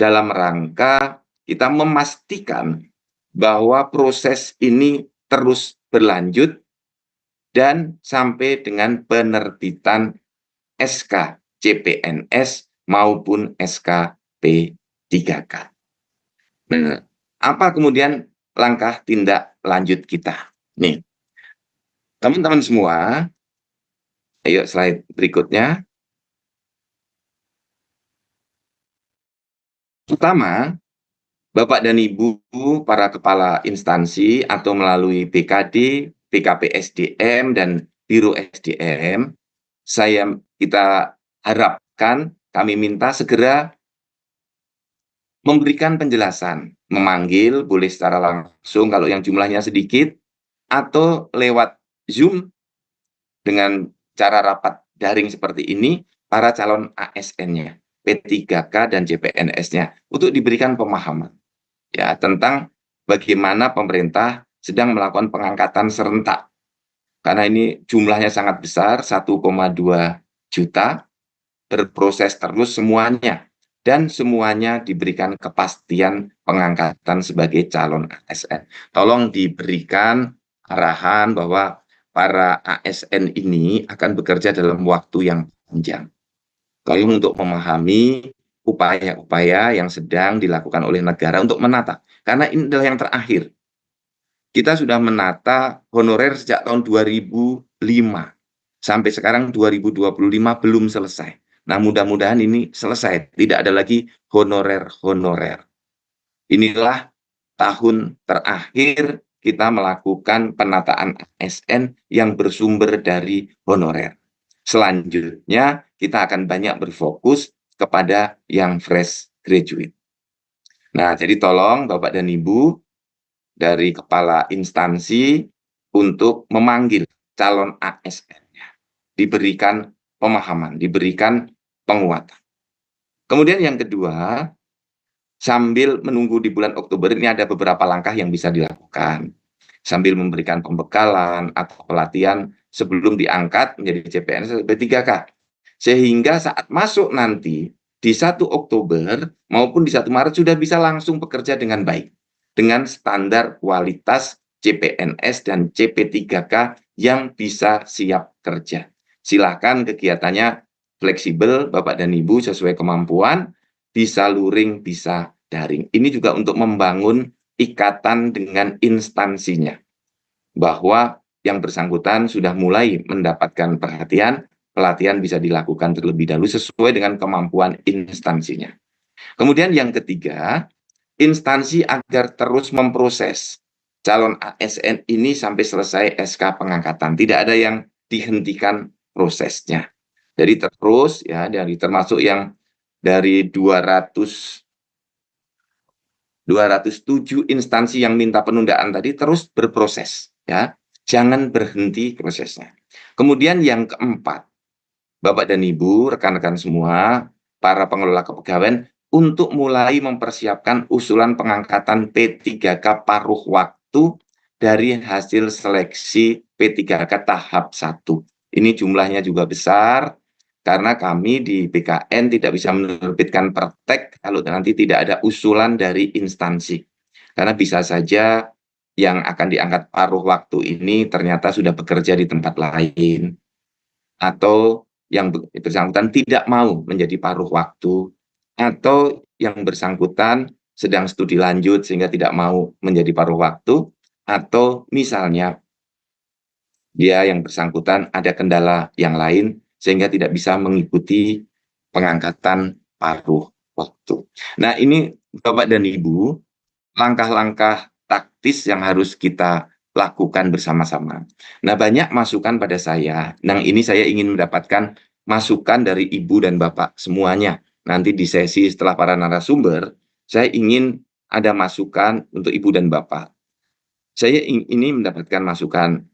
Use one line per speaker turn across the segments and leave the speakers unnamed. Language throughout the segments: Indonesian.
dalam rangka kita memastikan bahwa proses ini terus berlanjut dan sampai dengan penerbitan SK CPNS maupun SK P3K. Nah, apa kemudian langkah tindak lanjut kita? Nih, teman-teman semua, ayo slide berikutnya. Pertama, Bapak dan Ibu, para kepala instansi atau melalui BKD, BKP SDM, dan Biro SDM, kita harapkan, kami minta segera memberikan penjelasan, memanggil, boleh secara langsung kalau yang jumlahnya sedikit, atau lewat Zoom dengan cara rapat daring seperti ini, para calon ASN-nya, P3K dan CPNS-nya, untuk diberikan pemahaman ya tentang bagaimana pemerintah sedang melakukan pengangkatan serentak. Karena ini jumlahnya sangat besar, 1,2 juta, berproses terus semuanya. Dan semuanya diberikan kepastian pengangkatan sebagai calon ASN. Tolong diberikan arahan bahwa para ASN ini akan bekerja dalam waktu yang panjang. Kalau untuk memahami upaya-upaya yang sedang dilakukan oleh negara untuk menata. Karena ini adalah yang terakhir. Kita sudah menata honorer sejak tahun 2005. Sampai sekarang 2025 belum selesai. Nah, mudah-mudahan ini selesai. Tidak ada lagi honorer-honorer. Inilah tahun terakhir kita melakukan penataan ASN yang bersumber dari honorer. Selanjutnya, kita akan banyak berfokus kepada yang fresh graduate. Nah, jadi tolong Bapak dan Ibu dari kepala instansi untuk memanggil calon ASN-nya, diberikan pemahaman, diberikan penguatan. Kemudian yang kedua, sambil menunggu di bulan Oktober ini ada beberapa langkah yang bisa dilakukan. Sambil memberikan pembekalan atau pelatihan sebelum diangkat menjadi CPNS P3K. Sehingga saat masuk nanti di 1 Oktober maupun di 1 Maret sudah bisa langsung bekerja dengan baik. Dengan standar kualitas CPNS dan CP3K yang bisa siap kerja. Silakan kegiatannya fleksibel Bapak dan Ibu sesuai kemampuan, bisa luring, bisa daring. Ini juga untuk membangun ikatan dengan instansinya. Bahwa yang bersangkutan sudah mulai mendapatkan perhatian, pelatihan bisa dilakukan terlebih dahulu sesuai dengan kemampuan instansinya. Kemudian yang ketiga, instansi agar terus memproses calon ASN ini sampai selesai SK pengangkatan. Tidak ada yang dihentikan prosesnya. Jadi terus ya, dari termasuk yang dari 207 instansi yang minta penundaan tadi terus berproses ya. Jangan berhenti prosesnya. Kemudian yang keempat, Bapak dan Ibu, rekan-rekan semua, para pengelola kepegawaian untuk mulai mempersiapkan usulan pengangkatan P3K paruh waktu dari hasil seleksi P3K tahap 1. Ini jumlahnya juga besar, karena kami di BKN tidak bisa menerbitkan pertek kalau nanti tidak ada usulan dari instansi. Karena bisa saja yang akan diangkat paruh waktu ini ternyata sudah bekerja di tempat lain. Atau yang bersangkutan tidak mau menjadi paruh waktu. Atau yang bersangkutan sedang studi lanjut sehingga tidak mau menjadi paruh waktu. Atau misalnya dia yang bersangkutan ada kendala yang lain sehingga tidak bisa mengikuti pengangkatan paruh waktu. Nah, ini Bapak dan Ibu, langkah-langkah taktis yang harus kita lakukan bersama-sama. Nah, banyak masukan pada saya. Nah, ini saya ingin mendapatkan masukan dari Ibu dan Bapak semuanya. Nanti di sesi setelah para narasumber, saya ingin ada masukan untuk Ibu dan Bapak. Saya ingin mendapatkan masukan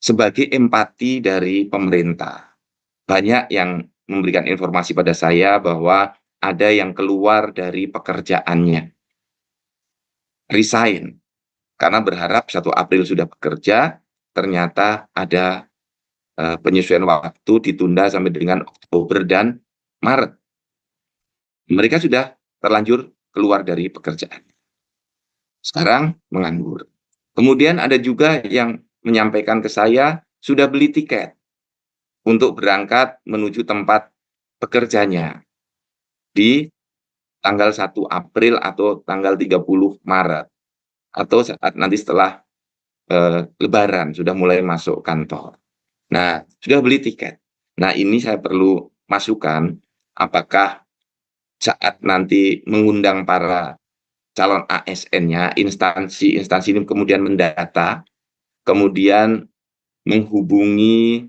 sebagai empati dari pemerintah. Banyak yang memberikan informasi pada saya bahwa ada yang keluar dari pekerjaannya, resign, karena berharap 1 April sudah bekerja, ternyata ada penyesuaian waktu ditunda sampai dengan Oktober dan Maret. Mereka sudah terlanjur keluar dari pekerjaan. Sekarang menganggur. Kemudian ada juga yang menyampaikan ke saya sudah beli tiket untuk berangkat menuju tempat pekerjanya di tanggal 1 April atau tanggal 30 Maret atau saat nanti setelah Lebaran sudah mulai masuk kantor. Nah, sudah beli tiket. Nah, ini saya perlu masukan apakah saat nanti mengundang para calon ASN-nya, instansi ini kemudian mendata, kemudian menghubungi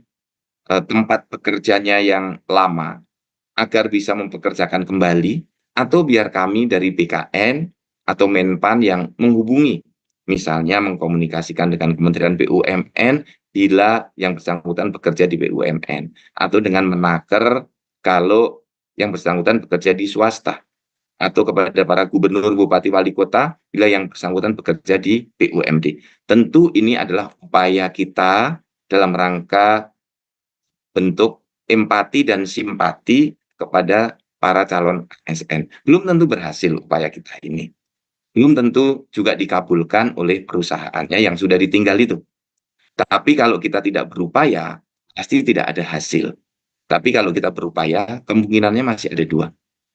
tempat pekerjanya yang lama agar bisa mempekerjakan kembali, atau biar kami dari BKN atau Menpan yang menghubungi, misalnya mengkomunikasikan dengan Kementerian BUMN bila yang bersangkutan bekerja di BUMN, atau dengan Menaker kalau yang bersangkutan bekerja di swasta, atau kepada para gubernur, bupati, wali kota bila yang bersangkutan bekerja di BUMD. Tentu ini adalah upaya kita dalam rangka bentuk empati dan simpati kepada para calon ASN. Belum tentu berhasil upaya kita ini. Belum tentu juga dikabulkan oleh perusahaannya yang sudah ditinggal itu. Tapi kalau kita tidak berupaya, pasti tidak ada hasil. Tapi kalau kita berupaya, kemungkinannya masih ada dua.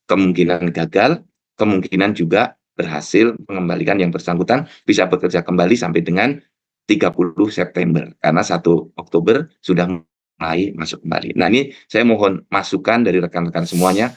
Kemungkinan gagal, kemungkinan juga berhasil mengembalikan yang bersangkutan bisa bekerja kembali sampai dengan 30 September. Karena 1 Oktober sudah mulai masuk kembali. Nah, ini saya mohon masukan dari rekan-rekan semuanya